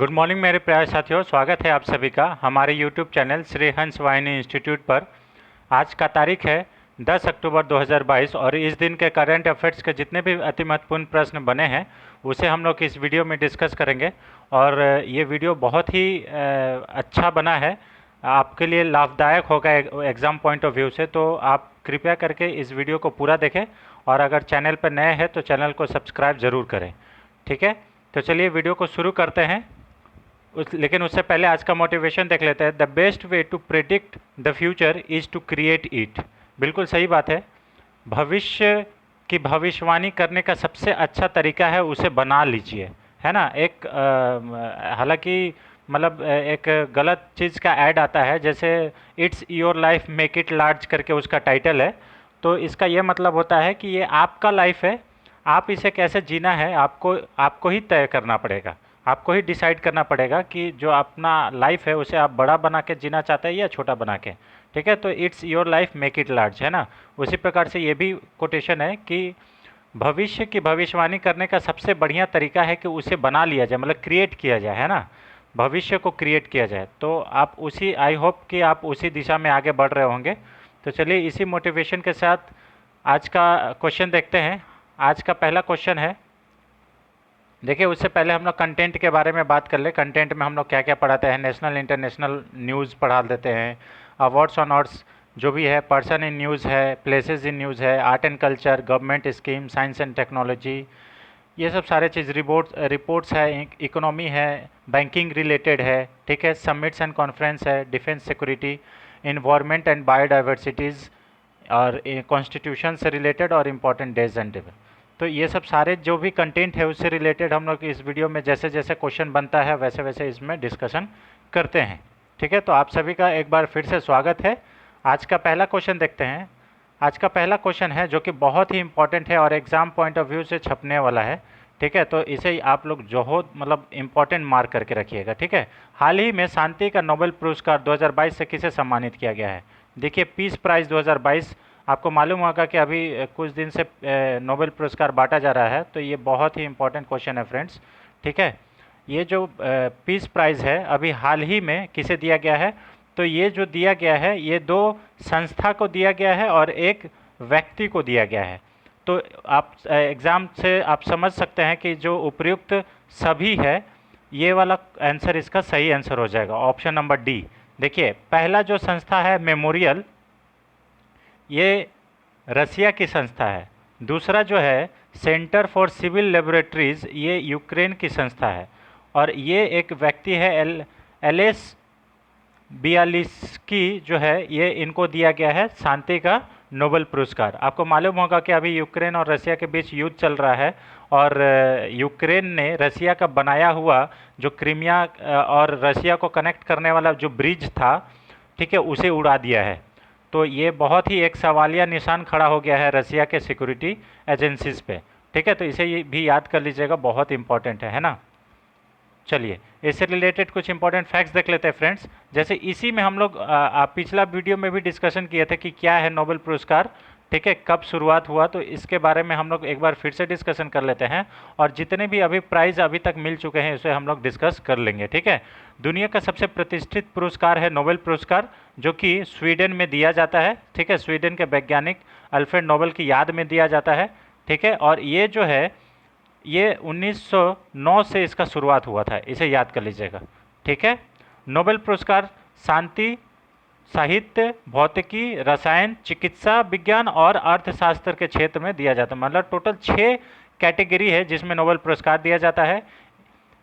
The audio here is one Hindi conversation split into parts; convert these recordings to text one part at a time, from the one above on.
गुड मॉर्निंग मेरे प्यारे साथियों, स्वागत है आप सभी का हमारे यूट्यूब चैनल श्री हंस वाहिनी इंस्टीट्यूट पर। आज का तारीख है 10 अक्टूबर 2022 और इस दिन के करंट अफेयर्स के जितने भी अति महत्वपूर्ण प्रश्न बने हैं उसे हम लोग इस वीडियो में डिस्कस करेंगे। और ये वीडियो बहुत ही अच्छा बना है, आपके लिए लाभदायक होगा एग्ज़ाम पॉइंट ऑफ व्यू से। तो आप कृपया करके इस वीडियो को पूरा देखें और अगर चैनल पर नए हैं तो चैनल को सब्सक्राइब ज़रूर करें। ठीक है, तो चलिए वीडियो को शुरू करते हैं। लेकिन उससे पहले आज का मोटिवेशन देख लेते हैं। The best way to predict the future is to create it. बिल्कुल सही बात है, भविष्य की भविष्यवाणी करने का सबसे अच्छा तरीका है उसे बना लीजिए, है ना। एक हालांकि मतलब एक गलत चीज़ का ऐड आता है, जैसे it's your life make it large करके उसका टाइटल है। तो इसका ये मतलब होता है कि ये आपका लाइफ है, आप इसे कैसे जीना है आपको आपको ही तय करना पड़ेगा, आपको ही डिसाइड करना पड़ेगा कि जो अपना लाइफ है उसे आप बड़ा बना के जीना चाहते हैं या छोटा बना के। ठीक है, तो it's your life make it large, है ना। उसी प्रकार से ये भी कोटेशन है कि भविष्य की भविष्यवाणी करने का सबसे बढ़िया तरीका है कि उसे बना लिया जाए, मतलब क्रिएट किया जाए, है ना। भविष्य को क्रिएट किया जाए, तो आप उसी, आई होप कि आप उसी दिशा में आगे बढ़ रहे होंगे। तो चलिए इसी मोटिवेशन के साथ आज का क्वेश्चन देखते हैं। आज का पहला क्वेश्चन है, देखिए उससे पहले हम लोग कंटेंट के बारे में बात कर ले। कंटेंट में हम लोग क्या क्या पढ़ाते हैं, नेशनल इंटरनेशनल न्यूज़ पढ़ा देते हैं, अवार्ड्स ऑनर्स जो भी है, पर्सन इन न्यूज़ है, प्लेसेस इन न्यूज़ है, art and culture, government scheme, science and technology, ये सब सारे चीज़, रिपोर्ट्स है, इकोनॉमी है, बैंकिंग रिलेटेड है, ठीक है, समिट्स एंड कॉन्फ्रेंस है, defence security, environment and biodiversities, और कॉन्स्टिट्यूशन से रिलेटेड और इम्पॉर्टेंट डेज एंड डे। तो ये सब सारे जो भी कंटेंट है उससे रिलेटेड हम लोग इस वीडियो में जैसे जैसे क्वेश्चन बनता है वैसे वैसे इसमें डिस्कशन करते हैं। ठीक है, तो आप सभी का एक बार फिर से स्वागत है। आज का पहला क्वेश्चन देखते हैं। आज का पहला क्वेश्चन है जो कि बहुत ही इंपॉर्टेंट है और एग्ज़ाम पॉइंट ऑफ व्यू से छपने वाला है। ठीक है, तो इसे आप लोग जो हो मतलब इम्पॉर्टेंट मार्क करके रखिएगा। ठीक है, हाल ही में शांति का नोबेल पुरस्कार 2022 से किसे सम्मानित किया गया है। देखिए पीस प्राइज़ 2022, आपको मालूम होगा कि अभी कुछ दिन से नोबेल पुरस्कार बांटा जा रहा है, तो ये बहुत ही इंपॉर्टेंट क्वेश्चन है फ्रेंड्स। ठीक है, ये जो पीस प्राइज़ है अभी हाल ही में किसे दिया गया है, तो ये जो दिया गया है ये दो संस्था को दिया गया है और एक व्यक्ति को दिया गया है। तो आप एग्ज़ाम से आप समझ सकते हैं कि जो उपयुक्त सभी है, ये वाला आंसर इसका सही आंसर हो जाएगा, ऑप्शन नंबर डी। देखिए पहला जो संस्था है मेमोरियल, ये रसिया की संस्था है। दूसरा जो है सेंटर फॉर सिविल लेबोरेटरीज़, ये यूक्रेन की संस्था है। और ये एक व्यक्ति है एलेस बियालिस्की जो है, ये इनको दिया गया है शांति का नोबेल पुरस्कार। आपको मालूम होगा कि अभी यूक्रेन और रसिया के बीच युद्ध चल रहा है और यूक्रेन ने रसिया का बनाया हुआ जो क्रीमिया और रसिया को कनेक्ट करने वाला जो ब्रिज था, ठीक है, उसे उड़ा दिया है। तो ये बहुत ही एक सवालिया निशान खड़ा हो गया है रसिया के सिक्योरिटी एजेंसीज़ पे। ठीक है, तो इसे ये भी याद कर लीजिएगा, बहुत इंपॉर्टेंट है ना। चलिए इससे रिलेटेड कुछ इंपॉर्टेंट फैक्ट्स देख लेते हैं फ्रेंड्स। जैसे इसी में हम लोग पिछला वीडियो में भी डिस्कशन किए थे कि क्या है नोबेल पुरस्कार, ठीक है, कब शुरुआत हुआ, तो इसके बारे में हम लोग एक बार फिर से डिस्कशन कर लेते हैं। और जितने भी अभी प्राइज़ अभी तक मिल चुके हैं उसे हम लोग डिस्कस कर लेंगे। ठीक है, दुनिया का सबसे प्रतिष्ठित पुरस्कार है नोबेल पुरस्कार, जो कि स्वीडन में दिया जाता है। ठीक है, स्वीडन के वैज्ञानिक अल्फ्रेड नोबेल की याद में दिया जाता है। ठीक है, और ये जो है ये 1909 से इसका शुरुआत हुआ था, इसे याद कर लीजिएगा। ठीक है, नोबेल पुरस्कार शांति, साहित्य, भौतिकी, रसायन, चिकित्सा विज्ञान और अर्थशास्त्र के क्षेत्र में दिया जाता है। मतलब टोटल 6 कैटेगरी है जिसमें नोबेल पुरस्कार दिया जाता है।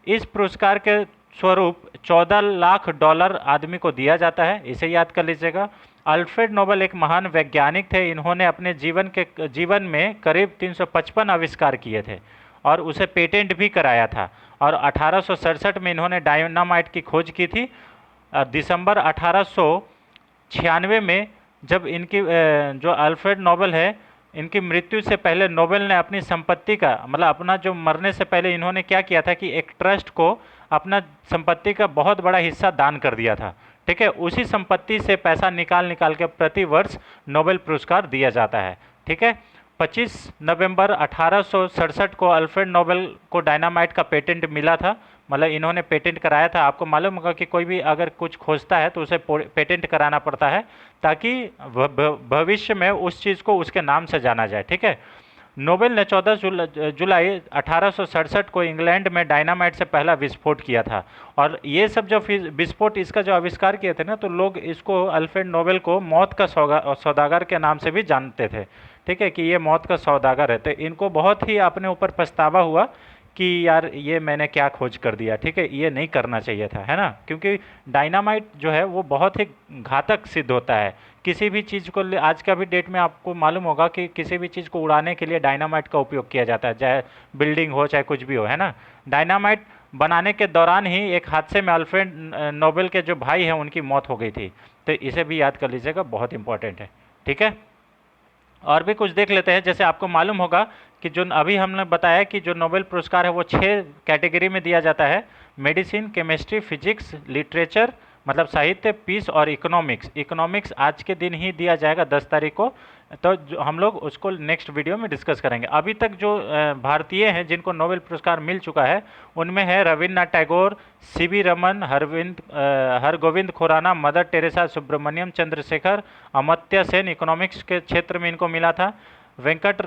इस पुरस्कार के स्वरूप 14 लाख डॉलर आदमी को दिया जाता है, इसे याद कर लीजिएगा। अल्फ्रेड नोबेल एक महान वैज्ञानिक थे, इन्होंने अपने जीवन में करीब 355 आविष्कार किए थे और उसे पेटेंट भी कराया था। और 1867 में इन्होंने डायनामाइट की खोज की थी। दिसंबर 1896 में जब इनकी जो अल्फ्रेड नोबेल है, इनकी मृत्यु से पहले नोबेल ने अपनी संपत्ति का, मतलब अपना जो मरने से पहले इन्होंने क्या किया था कि एक ट्रस्ट को अपना संपत्ति का बहुत बड़ा हिस्सा दान कर दिया था। ठीक है, उसी संपत्ति से पैसा निकाल निकाल के प्रति वर्ष नोबेल पुरस्कार दिया जाता है। ठीक है, 25 नवंबर 1867 को अल्फ्रेड नोबेल को डायनामाइट का पेटेंट मिला था, मतलब इन्होंने पेटेंट कराया था। आपको मालूम होगा कि कोई भी अगर कुछ खोजता है तो उसे पेटेंट कराना पड़ता है, ताकि भविष्य में उस चीज़ को उसके नाम से जाना जाए, ठीक है। नोबेल ने 14 जुलाई 1867 को इंग्लैंड में डायनामाइट से पहला विस्फोट किया था। और ये सब जो विस्फोट, इसका जो आविष्कार किए थे ना, तो लोग इसको, अल्फ्रेड नोबेल को मौत का सौदागर के नाम से भी जानते थे, ठीक है, कि ये मौत का सौदागर है। तो इनको बहुत ही अपने ऊपर पछतावा हुआ कि यार ये मैंने क्या खोज कर दिया, ठीक है, ये नहीं करना चाहिए था, है ना। क्योंकि डायनामाइट जो है वो बहुत ही घातक सिद्ध होता है। किसी भी चीज़ को आज का भी डेट में आपको मालूम होगा कि किसी भी चीज़ को उड़ाने के लिए डायनामाइट का उपयोग किया जाता है, चाहे बिल्डिंग हो चाहे कुछ भी हो, है ना। डायनामाइट बनाने के दौरान ही एक हादसे में अल्फ्रेड नोबेल के जो भाई हैं उनकी मौत हो गई थी। तो इसे भी याद कर लीजिएगा, बहुत इंपॉर्टेंट है, ठीक है। और भी कुछ देख लेते हैं। जैसे आपको मालूम होगा कि जो अभी हमने बताया कि जो नोबेल पुरस्कार है वो 6 कैटेगरी में दिया जाता है: मेडिसिन, केमिस्ट्री, फिजिक्स, लिटरेचर मतलब साहित्य, पीस और इकोनॉमिक्स। इकोनॉमिक्स आज के दिन ही दिया जाएगा 10 तारीख को, तो हम लोग उसको नेक्स्ट वीडियो में डिस्कस करेंगे। अभी तक जो भारतीय हैं जिनको नोबेल पुरस्कार मिल चुका है उनमें है Rabindranath Tagore, CV Raman, Hargobind Khorana, Mother Teresa, Subrahmanyan Chandrasekhar, Amartya Sen, economics के क्षेत्र में इनको मिला था। वेंकट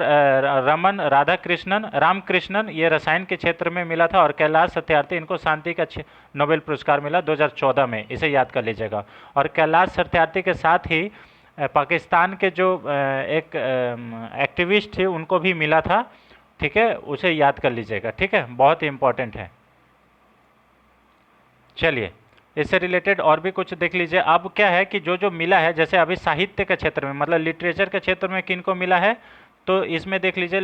रमन रामकृष्णन ये रसायन के क्षेत्र में मिला था। और कैलाश सत्यार्थी, इनको शांति का नोबेल पुरस्कार मिला 2014 में, इसे याद कर लीजिएगा। और कैलाश सत्यार्थी के साथ ही पाकिस्तान के जो एक एक्टिविस्ट थे उनको भी मिला था, ठीक है, उसे याद कर लीजिएगा, ठीक है, बहुत ही इंपॉर्टेंट है। चलिए इससे रिलेटेड और भी कुछ देख लीजिए। अब क्या है कि जो जो मिला है, जैसे अभी साहित्य के क्षेत्र में मतलब लिटरेचर के क्षेत्र में किनको मिला है, तो इसमें देख लीजिए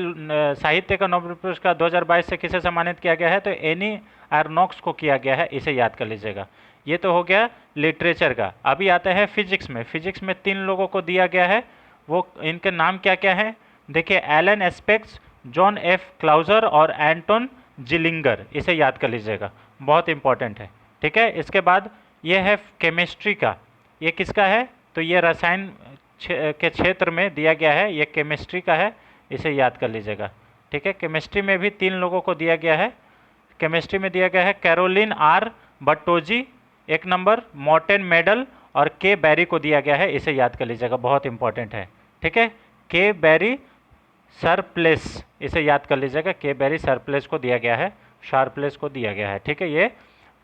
साहित्य का नोबेल पुरस्कार 2022 से किसे सम्मानित किया गया है, तो एनी आर्नोक्स को किया गया है, इसे याद कर लीजिएगा। ये तो हो गया लिटरेचर का। अभी आते हैं फिजिक्स में। फिजिक्स में 3 लोगों को दिया गया है, वो इनके नाम क्या क्या हैं देखिए: Elon ASPEX, John F closure और एंटोन जिलिंगर, इसे याद कर लीजिएगा, बहुत इंपॉर्टेंट है, ठीक है। इसके बाद ये है केमिस्ट्री का, ये किसका है, तो ये रसायन के क्षेत्र में दिया गया है, ये केमिस्ट्री का है, इसे याद कर लीजिएगा, ठीक है। केमिस्ट्री में भी 3 लोगों को दिया गया है। केमिस्ट्री में दिया गया है Carolyn R Bertozzi 1 number, Morten Meldal और के बैरी को दिया गया है, इसे याद कर लीजिएगा, बहुत इंपॉर्टेंट है, ठीक है। के बैरी सरप्लेस, इसे याद कर लीजिएगा, के बैरी सरप्लेस को दिया गया है, शार्प्लेस को दिया गया है, ठीक है, ये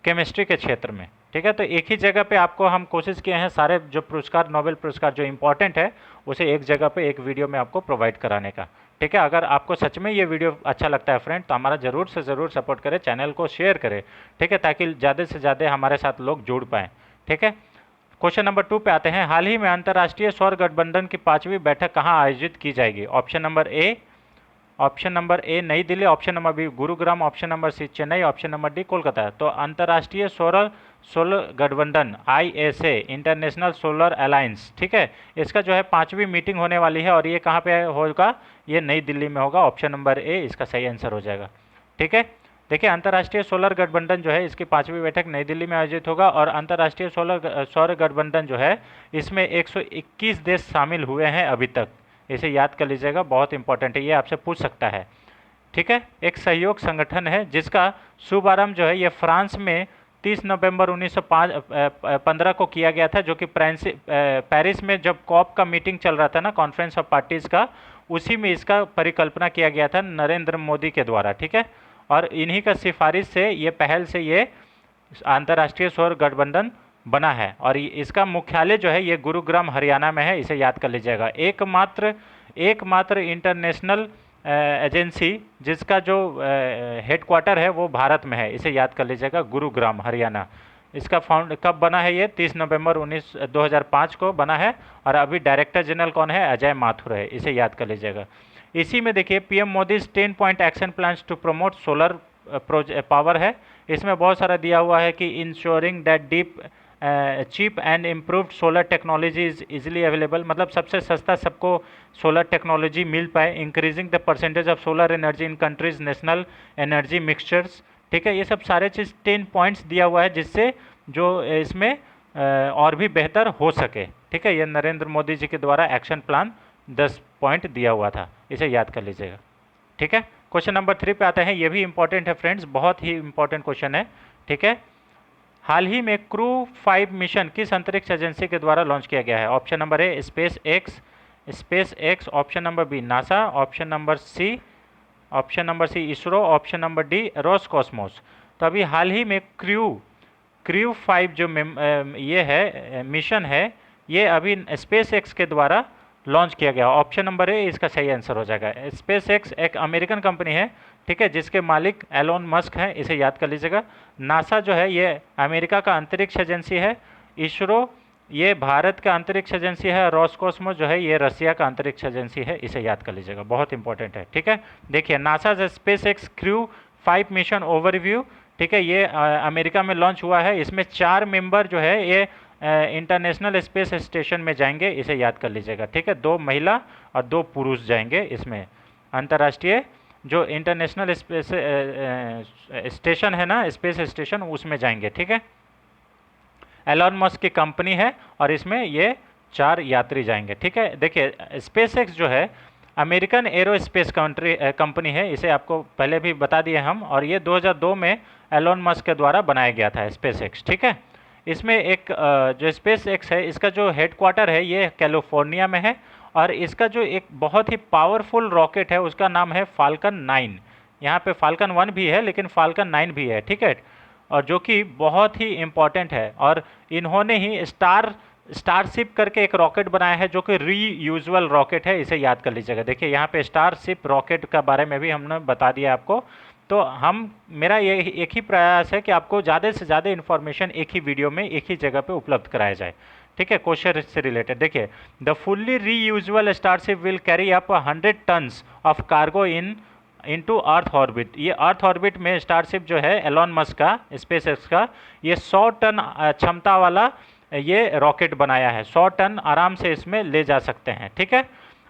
केमिस्ट्री के क्षेत्र में, ठीक है। तो एक ही जगह पे आपको हम कोशिश किए हैं सारे जो पुरस्कार, नोबेल पुरस्कार जो इंपॉर्टेंट है उसे एक जगह पे एक वीडियो में आपको प्रोवाइड कराने का, ठीक है। अगर आपको सच में ये वीडियो अच्छा लगता है फ्रेंड, तो हमारा ज़रूर से ज़रूर सपोर्ट करें, चैनल को शेयर करें, ठीक है, ताकि ज़्यादा से ज़्यादा हमारे साथ लोग जुड़ पाएँ, ठीक है। क्वेश्चन नंबर 2 पे आते हैं। हाल ही में अंतर्राष्ट्रीय सौर गठबंधन की 5वीं बैठक कहाँ आयोजित की जाएगी? Option number A New Delhi, option number B Gurugram, option number C Chennai, option number D Kolkata. तो अंतर्राष्ट्रीय सोलर गठबंधन ISA, इंटरनेशनल सोलर अलायंस, ठीक है, इसका जो है 5वीं मीटिंग होने वाली है और ये कहाँ पे होगा, ये नई दिल्ली में होगा। ऑप्शन नंबर ए इसका सही आंसर हो जाएगा, ठीक है। देखिए अंतर्राष्ट्रीय सोलर गठबंधन जो है इसकी 5वीं बैठक नई दिल्ली में आयोजित होगा। और अंतर्राष्ट्रीय सौर गठबंधन जो है इसमें 121 देश शामिल हुए हैं अभी तक, इसे याद कर लीजिएगा, बहुत इंपॉर्टेंट है, ये आपसे पूछ सकता है, ठीक है। एक सहयोग संगठन है जिसका शुभारंभ जो है ये फ्रांस में 30 नवंबर 1915 को किया गया था, जो कि पेरिस में जब कॉप का मीटिंग चल रहा था ना, कॉन्फ्रेंस ऑफ पार्टीज़ का, उसी में इसका परिकल्पना किया गया था नरेंद्र मोदी के द्वारा, ठीक है। और इन्हीं का सिफारिश से ये पहल से ये अंतर्राष्ट्रीय सौर गठबंधन बना है। और इसका मुख्यालय जो है ये गुरुग्राम हरियाणा में है, इसे याद कर लीजिएगा। एकमात्र इंटरनेशनल एजेंसी जिसका जो हेडक्वार्टर है वो भारत में है, इसे याद कर लीजिएगा, गुरुग्राम हरियाणा। इसका फाउंड कब बना है, ये 30 नवंबर 2005 को बना है। और अभी डायरेक्टर जनरल कौन है, अजय माथुर है, इसे याद कर लीजिएगा। इसी में देखिए PM Modi's 10 point action plans to promote solar power है, इसमें बहुत सारा दिया हुआ है कि ensuring that cheap and improved solar technology is easily available, मतलब सबसे सस्ता सबको सोलर टेक्नोलॉजी मिल पाए। Increasing the percentage of solar energy in countries national energy mixtures, ठीक है, ये सब सारे चीज़ 10 पॉइंट्स दिया हुआ है जिससे जो इसमें और भी बेहतर हो सके, ठीक है। ये नरेंद्र मोदी जी के द्वारा एक्शन प्लान 10 पॉइंट दिया हुआ था, इसे याद कर लीजिएगा। ठीक है, क्वेश्चन नंबर 3 पे आते हैं। ये भी इंपॉर्टेंट है फ्रेंड्स, बहुत ही इंपॉर्टेंट क्वेश्चन है। ठीक है, हाल ही में क्रू 5 मिशन किस अंतरिक्ष एजेंसी के द्वारा लॉन्च किया गया है? Option number A space X, option number B NASA, option number C ISRO, option number D Roscosmos. तो अभी हाल ही में क्रू 5 जो ये है मिशन है, ये अभी स्पेस एक्स के द्वारा लॉन्च किया गया। ऑप्शन नंबर ए इसका सही आंसर हो जाएगा। स्पेस एक्स एक अमेरिकन कंपनी है, ठीक है, जिसके मालिक एलोन मस्क हैं, इसे याद कर लीजिएगा। नासा जो है ये अमेरिका का अंतरिक्ष एजेंसी है। इसरो ये भारत का अंतरिक्ष एजेंसी है। रोसकॉस्मोस जो है ये रसिया का अंतरिक्ष एजेंसी है, इसे याद कर लीजिएगा, बहुत इंपॉर्टेंट है। ठीक है, देखिए NASA space x crew 5 mission overview, ठीक है, ये अमेरिका में लॉन्च हुआ है। इसमें 4 मेंबर जो है ये इंटरनेशनल स्पेस स्टेशन में जाएंगे, इसे याद कर लीजिएगा। ठीक है, 2 महिला और 2 पुरुष जाएंगे इसमें, अंतर्राष्ट्रीय जो इंटरनेशनल स्पेस स्टेशन है ना, स्पेस स्टेशन, उसमें जाएंगे। ठीक है, एलोन मस्क की कंपनी है और इसमें ये 4 यात्री जाएंगे। ठीक है, देखिए स्पेस एक्स जो है अमेरिकन एरोस्पेस कंपनी है, इसे आपको पहले भी बता दिए हम, और ये 2002 में एलोन मस्क के द्वारा बनाया गया था स्पेस एक्स। ठीक है, इसमें एक जो स्पेस एक्स है इसका जो हेडक्वार्टर है ये कैलिफोर्निया में है, और इसका जो एक बहुत ही पावरफुल रॉकेट है उसका नाम है फाल्कन 9। यहाँ पे फाल्कन 1 भी है लेकिन फाल्कन 9 भी है। ठीक है, और जो कि बहुत ही इम्पॉर्टेंट है, और इन्होंने ही स्टारशिप करके एक रॉकेट बनाया है जो कि रीयूजुअल रॉकेट है, इसे याद कर लीजिएगा। देखिए यहाँ पे स्टारशिप रॉकेट का बारे में भी हमने बता दिया आपको। तो मेरा ये एक ही प्रयास है कि आपको ज़्यादा से ज़्यादा इन्फॉर्मेशन एक ही वीडियो में एक ही जगह पे उपलब्ध कराया जाए। ठीक है, क्वेश्चन से रिलेटेड देखिए, the fully reusable starship will carry up 100 tons of cargo into earth orbit. ये अर्थ ऑर्बिट में स्टारशिप जो है एलोन मस्क का, स्पेस एक्स का, ये 100 टन क्षमता वाला ये रॉकेट बनाया है। 100 टन आराम से इसमें ले जा सकते हैं। ठीक है,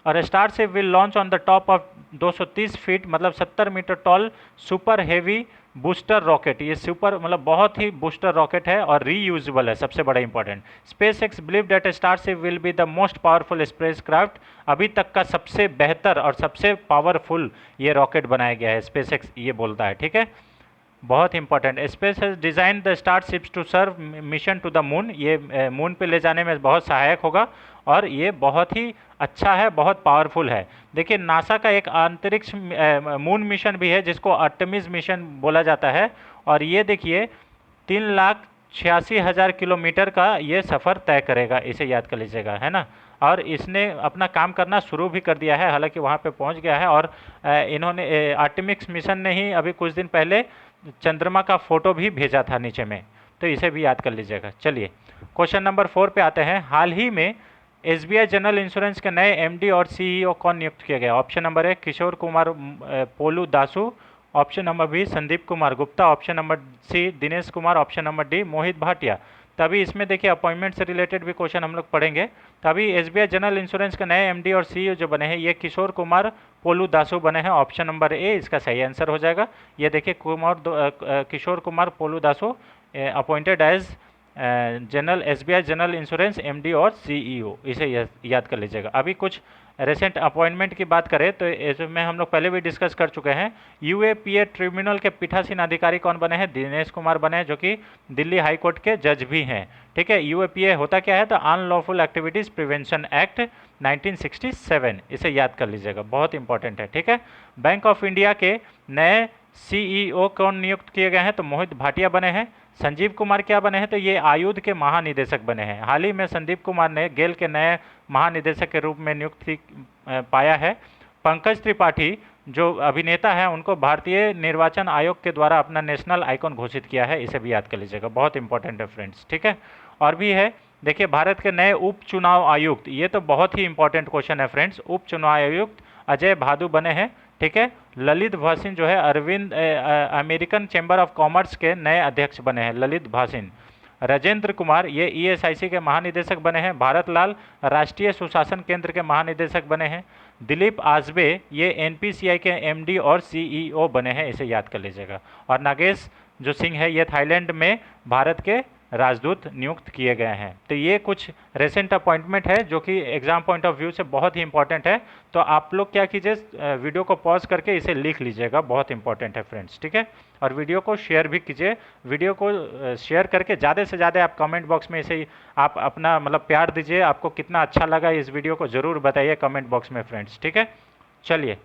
और starship will launch on the top of 230 feet मतलब 70 metre tall super heavy booster rocket. ये सुपर मतलब बहुत ही बूस्टर रॉकेट है और रीयूजेबल है, सबसे बड़ा important. Space x believe that starship will be the most powerful space craft. अभी तक का सबसे बेहतर और सबसे पावरफुल ये रॉकेट बनाया गया है, स्पेस एक्स ये बोलता है। ठीक है, बहुत important. Space has design the starships to serve mission to the moon. ये मून पे ले जाने में बहुत सहायक होगा और ये बहुत ही अच्छा है, बहुत पावरफुल है। देखिए नासा का एक अंतरिक्ष मून मिशन भी है जिसको आर्टेमिस मिशन बोला जाता है, और ये देखिए 3,86,000 किलोमीटर का ये सफ़र तय करेगा, इसे याद कर लीजिएगा, है ना। और इसने अपना काम करना शुरू भी कर दिया है, हालांकि वहाँ पे पहुँच गया है। और इन्होंने आर्टेमिस मिशन ने ही अभी कुछ दिन पहले चंद्रमा का फोटो भी भेजा था नीचे में, तो इसे भी याद कर लीजिएगा। चलिए क्वेश्चन नंबर 4 पे आते हैं। हाल ही में एसबीआई जनरल इंश्योरेंस के नए एमडी और सीईओ कौन नियुक्त किया गया? Option number A Kishore Kumar Polu Dasu, option number B Sandeep Kumar Gupta, option number C Dinesh Kumar, option number D Mohit Bhatia. तभी इसमें देखिए अपॉइंटमेंट से रिलेटेड भी क्वेश्चन हम लोग पढ़ेंगे। तभी एसबीआई जनरल इंश्योरेंस के नए एमडी और सीईओ जो बने हैं ये किशोर कुमार पोलू दासु बने हैं। ऑप्शन नंबर ए इसका सही आंसर हो जाएगा। ये देखिए Kishore Kumar Polu Dasu appointed as general SBI general insurance MD और सीईओ, इसे याद कर लीजिएगा। अभी कुछ रिसेंट अपॉइंटमेंट की बात करें तो इसमें हम लोग पहले भी डिस्कस कर चुके हैं। यूएपीए ट्रिब्यूनल के पीठासीन अधिकारी कौन बने हैं? दिनेश कुमार बने हैं, जो कि दिल्ली हाई कोर्ट के जज भी हैं। ठीक है, यूएपीए होता क्या है? तो अनलॉफुल एक्टिविटीज़ प्रिवेंशन एक्ट 1967, इसे याद कर लीजिएगा, बहुत इंपॉर्टेंट है। ठीक है, बैंक ऑफ इंडिया के नए सीईओ कौन नियुक्त किए गए हैं? तो मोहित भाटिया बने हैं। संजीव कुमार क्या बने हैं? तो ये आयुध के महानिदेशक बने हैं। हाल ही में संदीप कुमार ने गेल के नए महानिदेशक के रूप में नियुक्ति पाया है। पंकज त्रिपाठी जो अभिनेता हैं उनको भारतीय निर्वाचन आयोग के द्वारा अपना नेशनल आइकॉन घोषित किया है, इसे भी याद कर लीजिएगा, बहुत इंपॉर्टेंट है फ्रेंड्स। ठीक है, और भी है, देखिए भारत के नए उप चुनाव आयुक्त, ये तो बहुत ही इंपॉर्टेंट क्वेश्चन है फ्रेंड्स। उप चुनाव आयुक्त अजय भादु बने हैं। ठीक है, ललित भासिन जो है Arvind American chamber of commerce के नए अध्यक्ष बने हैं, ललित भासिन। राजेंद्र कुमार ये ईएसआईसी के महानिदेशक बने हैं। भारत लाल राष्ट्रीय सुशासन केंद्र के महानिदेशक बने हैं। दिलीप आजबे ये एनपीसीआई के एमडी और सीईओ बने हैं, इसे याद कर लीजिएगा। और नागेश जो सिंह है ये थाईलैंड में भारत के राजदूत नियुक्त किए गए हैं। तो ये कुछ रिसेंट अपॉइंटमेंट है जो कि एग्जाम पॉइंट ऑफ व्यू से बहुत ही इंपॉर्टेंट है। तो आप लोग क्या कीजिए, वीडियो को पॉज करके इसे लिख लीजिएगा, बहुत इंपॉर्टेंट है फ्रेंड्स, ठीक है। और वीडियो को शेयर भी कीजिए, वीडियो को शेयर करके ज़्यादा से ज़्यादा आप कमेंट बॉक्स में इसे आप अपना मतलब प्यार दीजिए। आपको कितना अच्छा लगा इस वीडियो को ज़रूर बताइए कमेंट बॉक्स में फ्रेंड्स, ठीक है। चलिए,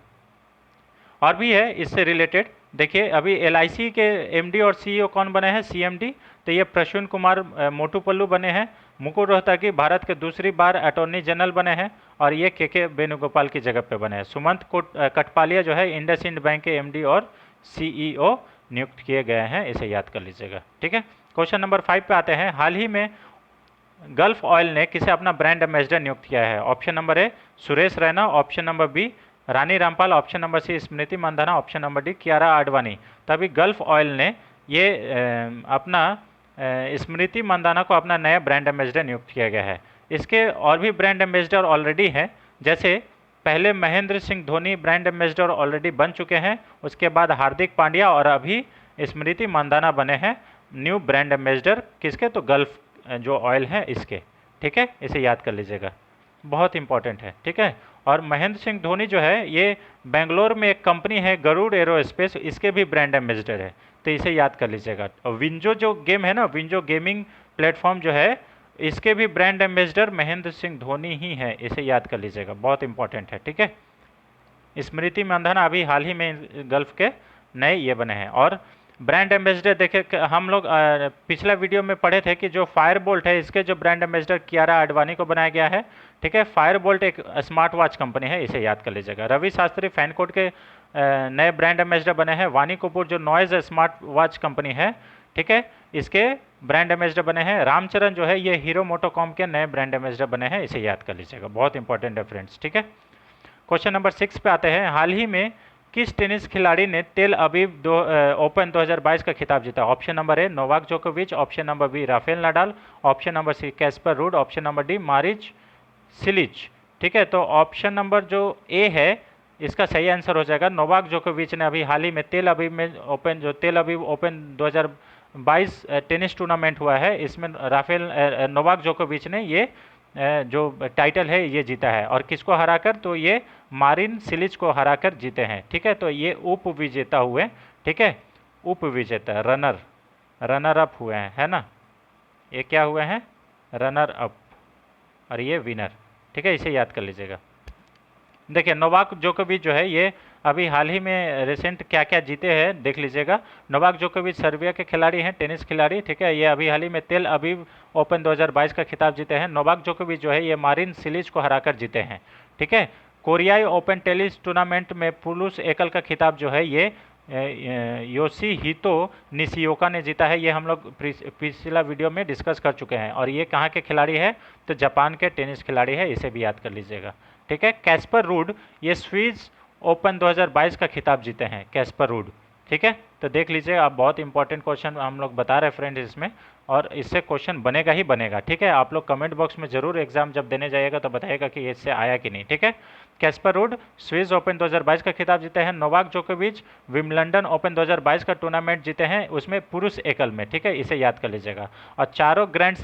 और भी है इससे रिलेटेड। देखिए, अभी एलआईसी के एमडी और सीईओ कौन बने हैं, सीएमडी, तो ये प्रसून कुमार मोटूपल्लू बने हैं। मुकुल रोहतगी भारत के दूसरी बार अटॉर्नी जनरल बने हैं और ये के वेणुगोपाल की जगह पे बने हैं। सुमंत कटपालिया जो है इंडसइंड बैंक के एमडी और सीईओ नियुक्त किए गए हैं, इसे याद कर लीजिएगा, ठीक है। क्वेश्चन नंबर 5 पे आते हैं। हाल ही में गल्फ ऑयल ने किसे अपना ब्रांड एम्बेसडर नियुक्त किया है? Option number A Suresh Raina, option number B Rani Rampal, option number C Smriti Mandhana, option number D Kiara Advani. तभी गल्फ ऑयल ने ये अपना स्मृति मंदाना को अपना नया ब्रांड एम्बेसडर नियुक्त किया गया है। इसके और भी ब्रांड एम्बेसडर ऑलरेडी हैं, जैसे पहले Mahendra Singh Dhoni brand ambassador already बन चुके हैं, उसके बाद हार्दिक पांड्या और अभी स्मृति मंदाना बने हैं न्यू ब्रांड एम्बेसडर। किसके? तो गल्फ जो ऑयल है इसके, ठीक है, इसे याद कर लीजिएगा, बहुत इंपॉर्टेंट है, ठीक है। और महेंद्र सिंह धोनी जो है ये बेंगलोर में एक कंपनी है गरुड़ एरोस्पेस, इसके भी ब्रांड एम्बेसडर है, तो इसे याद कर लीजिएगा। और विंजो जो गेम है ना, विंजो गेमिंग प्लेटफॉर्म जो है, इसके भी ब्रांड एम्बेसडर महेंद्र सिंह धोनी ही है, इसे याद कर लीजिएगा, बहुत इंपॉर्टेंट है, ठीक है। स्मृति मंदाना अभी हाल ही में गल्फ के नए ये बने हैं। और ब्रांड एम्बेसडर देखे हम लोग पिछला वीडियो में पढ़े थे कि जो फायर बोल्ट है इसके जो ब्रांड एम्बेसडर कियारा आडवाणी को बनाया गया है, ठीक है। फायर बोल्ट एक स्मार्ट वॉच कंपनी है, इसे याद कर लीजिएगा। रवि शास्त्री फैनकोट के नए ब्रांड एम्बेसडर बने हैं। वानी कपूर जो नॉइज स्मार्ट वॉच कंपनी है, ठीक है, इसके ब्रांड एम्बेसडर बने हैं। रामचरण जो है ये हीरो मोटोकॉम के नए ब्रांड एम्बेसडर बने हैं, इसे याद कर लीजिएगा, बहुत इंपॉर्टेंट है फ्रेंड्स, ठीक है। क्वेश्चन नंबर 6 पे आते हैं। हाल ही में किस टेनिस खिलाड़ी ने तेल अवीव ओपन 2022 का खिताब जीता? ऑप्शन नंबर ए नोवाक जोकोविच, option number B Rafael Nadal, option number C Casper Ruud, option number D Marin Cilic, ठीक है। तो ऑप्शन नंबर जो ए है इसका सही आंसर हो जाएगा। नोवाक जोकोविच ने अभी हाल ही में तेल अवीव में ओपन जो तेल अवीव ओपन 2022 टेनिस टूर्नामेंट हुआ है, इसमें राफेल नोवाक जोकोविच ने ये जो टाइटल है ये जीता है। और किसको हराकर? तो ये मारिन सिलिच को हराकर जीते हैं, ठीक है। तो ये उप विजेता हुए, ठीक है, उप विजेता, रनर अप हुए हैं, है ना। ये क्या हुए हैं? रनर अप, और ये विनर, ठीक है, इसे याद कर लीजिएगा। देखिए, नोवाक जोकोविच जो है ये अभी हाल ही में रिसेंट क्या क्या जीते हैं देख लीजिएगा। नोवाक जोकोविच सर्बिया के खिलाड़ी हैं, टेनिस खिलाड़ी, ठीक है। ये अभी हाल ही में तेल अवीव ओपन 2022 का खिताब जीते हैं। नोवाक जोकोविच जो है ये मारिन सिलिच को हराकर जीते हैं, ठीक है। कोरियाई ओपन टेनिस टूर्नामेंट में पुरुष एकल का खिताब जो है ये योशिहितो निशिओका ने जीता है। ये हम लोग पिछला वीडियो में डिस्कस कर चुके हैं। और ये कहाँ के खिलाड़ी है? तो जापान के टेनिस खिलाड़ी है, इसे भी याद कर लीजिएगा, ठीक है। कैस्पर रूड ये स्विस ओपन 2022 का खिताब जीते हैं, कैस्पर रूड, ठीक है। तो देख लीजिए आप, बहुत इंपॉर्टेंट क्वेश्चन हम लोग बता रहे हैं फ्रेंड्स इसमें, और इससे क्वेश्चन बनेगा ही बनेगा, ठीक है। आप लोग कमेंट बॉक्स में जरूर एग्जाम जब देने जाइएगा तो बताइएगा कि इससे आया कि नहीं, ठीक है। कैस्पर रूड स्विस ओपन 2022 का खिताब जीते हैं। नोवाक जोकोविच विम्बलडन ओपन 2022 का टूर्नामेंट जीते हैं, उसमें पुरुष एकल में, ठीक है, इसे याद कर लीजिएगा। और चारों ग्रैंड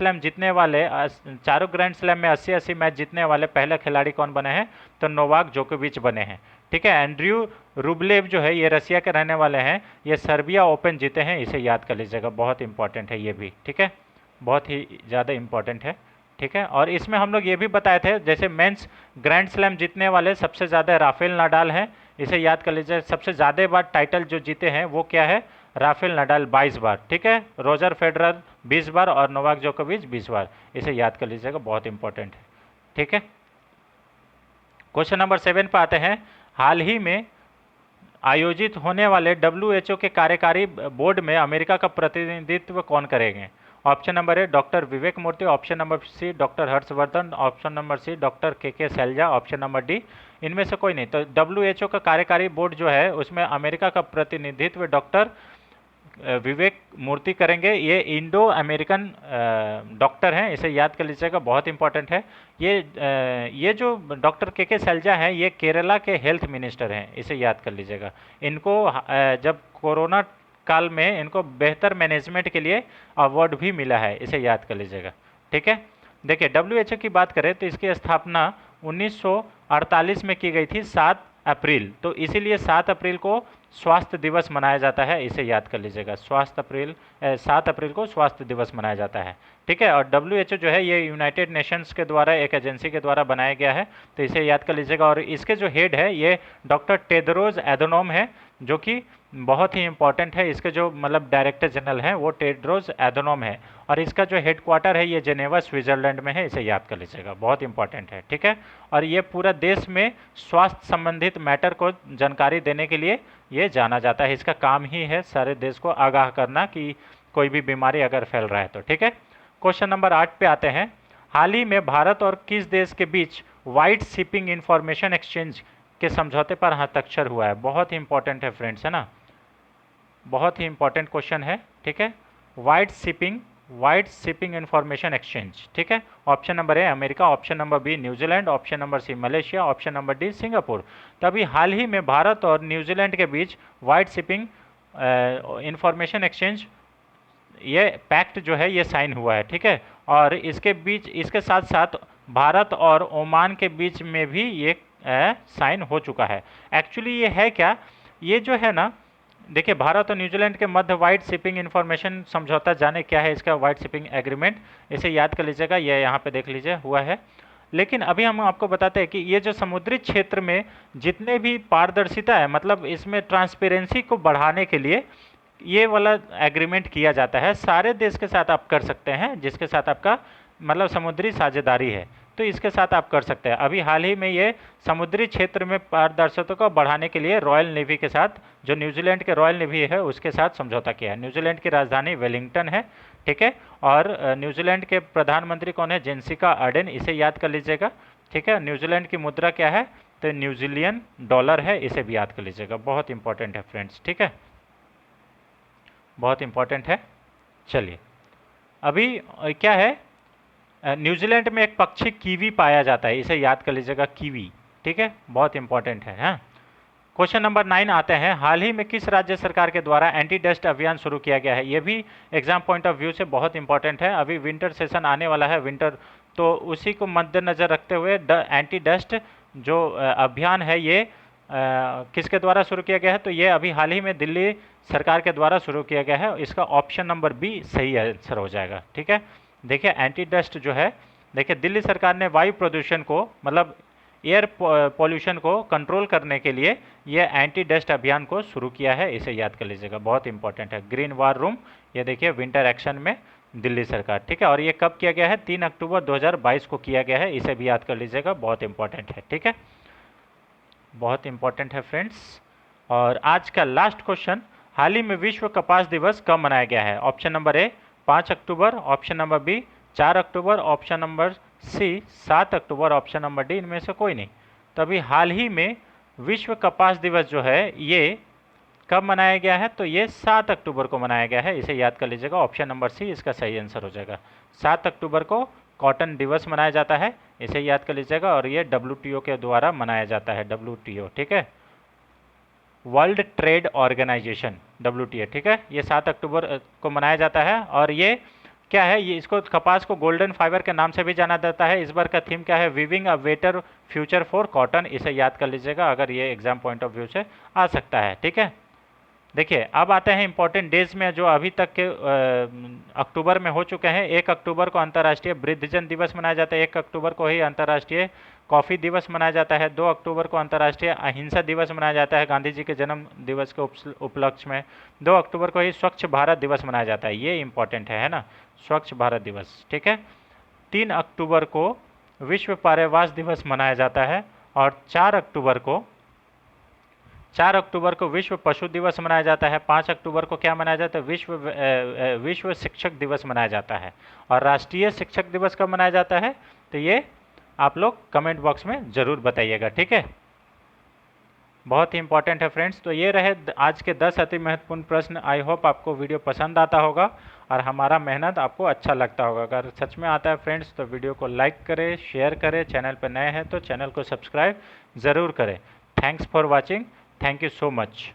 स्लैम में 80-80 मैच जीतने वाले पहले खिलाड़ी कौन बने हैं? तो नोवाक जोकोविच बने हैं, ठीक है। एंड्रयू रूबलेव जो है ये रसिया के रहने वाले हैं, ये सर्बिया ओपन जीते हैं, इसे याद कर लीजिएगा, बहुत इंपॉर्टेंट है ये भी, ठीक है, बहुत ही ज़्यादा इंपॉर्टेंट है, ठीक है। और इसमें हम लोग ये भी बताए थे, जैसे मेंस ग्रैंड स्लैम जीतने वाले सबसे ज़्यादा राफेल नडाल हैं, इसे याद कर लीजिए। सबसे ज़्यादा बार टाइटल जो जीते हैं वो क्या है? राफेल नडाल 22 बार, ठीक है। रोजर फेडरर 20 बार और नोवाक जोकोविच 20 बार, इसे याद कर लीजिएगा, बहुत इंपॉर्टेंट है, ठीक है। क्वेश्चन नंबर 7 पर आते हैं। हाल ही में आयोजित होने वाले WHO के कार्यकारी बोर्ड में अमेरिका का प्रतिनिधित्व कौन करेंगे? Option number A doctor Vivek Murthy, option number C doctor Harshvardhan, option number C doctor K Shailaja, option number D इनमें से कोई नहीं। तो WHO का कार्यकारी बोर्ड जो है उसमें अमेरिका का प्रतिनिधित्व डॉक्टर विवेक मूर्ति करेंगे। ये इंडो अमेरिकन डॉक्टर हैं, इसे याद कर लीजिएगा, बहुत इंपॉर्टेंट है। ये जो डॉक्टर के सैलजा हैं ये केरला के हेल्थ मिनिस्टर हैं, इसे याद कर लीजिएगा। इनको जब कोरोना काल में इनको बेहतर मैनेजमेंट के लिए अवार्ड भी मिला है, इसे याद कर लीजिएगा। ठीक है, देखिए WHO की बात करें तो इसकी स्थापना 1948 में की गई थी 7 अप्रैल, तो इसीलिए 7 अप्रैल को स्वास्थ्य दिवस मनाया जाता है, इसे याद कर लीजिएगा। 7 अप्रैल को स्वास्थ्य दिवस मनाया जाता है। ठीक है, और WHO जो है ये यूनाइटेड नेशंस के द्वारा एक एजेंसी के द्वारा बनाया गया है, तो इसे याद कर लीजिएगा। और इसके जो हेड है ये डॉक्टर टेड्रोस एधनोम है, जो कि बहुत ही इंपॉर्टेंट है। इसके जो मतलब डायरेक्टर जनरल हैं वो टेड्रोस एधनोम है, और इसका जो हेडक्वार्टर है ये जेनेवा स्विट्जरलैंड में है, इसे याद कर लीजिएगा, बहुत इंपॉर्टेंट है। ठीक है, और ये पूरा देश में स्वास्थ्य संबंधित मैटर को जानकारी देने के लिए ये जाना जाता है। इसका काम ही है सारे देश को आगाह करना कि कोई भी बीमारी अगर फैल रहा है तो। ठीक है, क्वेश्चन नंबर 8 पे आते हैं। हाल ही में भारत और किस देश के बीच वाइड शिपिंग इंफॉर्मेशन एक्सचेंज के समझौते पर हस्ताक्षर हुआ है? बहुत ही इंपॉर्टेंट है फ्रेंड्स, है ना, बहुत ही इंपॉर्टेंट क्वेश्चन है। ठीक है, वाइड शिपिंग इंफॉर्मेशन एक्सचेंज। ठीक है, option number A America, option number B New Zealand, option number C Malaysia, option number D Singapore. तभी हाल ही में भारत और न्यूजीलैंड के बीच वाइड शिपिंग इंफॉर्मेशन एक्सचेंज ये पैक्ट जो है ये साइन हुआ है। ठीक है, और इसके साथ साथ भारत और ओमान के बीच में भी ये साइन हो चुका है। एक्चुअली ये है क्या, ये जो है ना, देखिए भारत और न्यूजीलैंड के मध्य वाइड शिपिंग इंफॉर्मेशन समझौता, जाने क्या है इसका वाइड शिपिंग एग्रीमेंट, इसे याद कर लीजिएगा, ये यहाँ पे देख लीजिए हुआ है। लेकिन अभी हम आपको बताते हैं कि ये जो समुद्री क्षेत्र में जितने भी पारदर्शिता है, मतलब इसमें ट्रांसपेरेंसी को बढ़ाने के लिए ये वाला एग्रीमेंट किया जाता है। सारे देश के साथ आप कर सकते हैं जिसके साथ आपका मतलब समुद्री साझेदारी है, तो इसके साथ आप कर सकते हैं। अभी हाल ही में ये समुद्री क्षेत्र में पारदर्शिता को बढ़ाने के लिए रॉयल नेवी के साथ, जो न्यूजीलैंड के रॉयल नेवी है उसके साथ समझौता किया है। न्यूजीलैंड की राजधानी वेलिंगटन है। ठीक है, और न्यूजीलैंड के प्रधानमंत्री कौन है? जेसिका अर्डेन, इसे याद कर लीजिएगा। ठीक है, न्यूजीलैंड की मुद्रा क्या है? तो न्यूजीलियन डॉलर है, इसे भी याद कर लीजिएगा, बहुत इंपॉर्टेंट है फ्रेंड्स। ठीक है, बहुत इंपॉर्टेंट है। चलिए, अभी क्या है, न्यूजीलैंड में एक पक्षी कीवी पाया जाता है, इसे याद कर लीजिएगा, कीवी। ठीक है, बहुत इंपॉर्टेंट है। हाँ, क्वेश्चन नंबर 9 आते हैं। हाल ही में किस राज्य सरकार के द्वारा एंटी डस्ट अभियान शुरू किया गया है? ये भी एग्जाम पॉइंट ऑफ व्यू से बहुत इंपॉर्टेंट है। अभी विंटर सेशन आने वाला है, विंटर, तो उसी को मद्देनज़र रखते हुए एंटी डस्ट जो अभियान है ये किसके द्वारा शुरू किया गया है? तो ये अभी हाल ही में दिल्ली सरकार के द्वारा शुरू किया गया है। इसका ऑप्शन नंबर बी सही आंसर हो जाएगा। ठीक है, देखिए एंटी डस्ट जो है, देखिए दिल्ली सरकार ने वायु प्रदूषण को मतलब एयर पॉल्यूशन को कंट्रोल करने के लिए ये एंटी डस्ट अभियान को शुरू किया है, इसे याद कर लीजिएगा, बहुत इंपॉर्टेंट है। ग्रीन वार रूम, ये देखिए विंटर एक्शन में दिल्ली सरकार। ठीक है, और ये कब किया गया है? 3 अक्टूबर 2022 को किया गया है, इसे भी याद कर लीजिएगा, बहुत इंपॉर्टेंट है। ठीक है, बहुत इंपॉर्टेंट है फ्रेंड्स। और आज का लास्ट क्वेश्चन, हाल ही में विश्व कपास दिवस कब मनाया गया है? Option number A 5 October, option number B 4 October, option number C 7 October, option number D इनमें से कोई नहीं। तो अभी हाल ही में विश्व कपास दिवस जो है ये कब मनाया गया है? तो ये 7 अक्टूबर को मनाया गया है, इसे याद कर लीजिएगा, ऑप्शन नंबर सी इसका सही आंसर हो जाएगा। 7 अक्टूबर को कॉटन दिवस मनाया जाता है, इसे याद कर लीजिएगा, और ये WTO के द्वारा मनाया जाता है, WTO। ठीक है, वर्ल्ड ट्रेड ऑर्गेनाइजेशन, WTO। ठीक है, ये 7 अक्टूबर को मनाया जाता है, और ये क्या है, ये इसको कपास को गोल्डन फाइबर के नाम से भी जाना जाता है। इस बार का थीम क्या है? Viewing a better future for cotton, इसे याद कर लीजिएगा, अगर ये एग्जाम पॉइंट ऑफ व्यू से आ सकता है। ठीक है, देखिए अब आते हैं इंपॉर्टेंट डेज में जो अभी तक के अक्टूबर में हो चुके हैं। 1 अक्टूबर को अंतर्राष्ट्रीय वृद्धजन दिवस मनाया जाता है, 1 अक्टूबर को ही अंतर्राष्ट्रीय कॉफ़ी दिवस मनाया जाता है, 2 अक्टूबर को अंतर्राष्ट्रीय अहिंसा दिवस मनाया जाता है गांधी जी के जन्म दिवस के उपलक्ष्य में, 2 अक्टूबर को ही स्वच्छ भारत दिवस मनाया जाता है, ये इंपॉर्टेंट है ना, स्वच्छ भारत दिवस। ठीक है, 3 अक्टूबर को विश्व पर्यावरण दिवस मनाया जाता है, और 4 अक्टूबर को विश्व पशु दिवस मनाया जाता है। 5 अक्टूबर को क्या मनाया जाता है? विश्व शिक्षक दिवस मनाया जाता है। और राष्ट्रीय शिक्षक दिवस कब मनाया जाता है? तो ये आप लोग कमेंट बॉक्स में ज़रूर बताइएगा। ठीक है, बहुत ही इंपॉर्टेंट है फ्रेंड्स। तो ये रहे आज के 10 अति महत्वपूर्ण प्रश्न। आई होप आपको वीडियो पसंद आता होगा और हमारा मेहनत आपको अच्छा लगता होगा। अगर सच में आता है फ्रेंड्स तो वीडियो को लाइक करें, शेयर करें, चैनल पर नए हैं तो चैनल को सब्सक्राइब ज़रूर करें। Thanks for watching, thank you so much.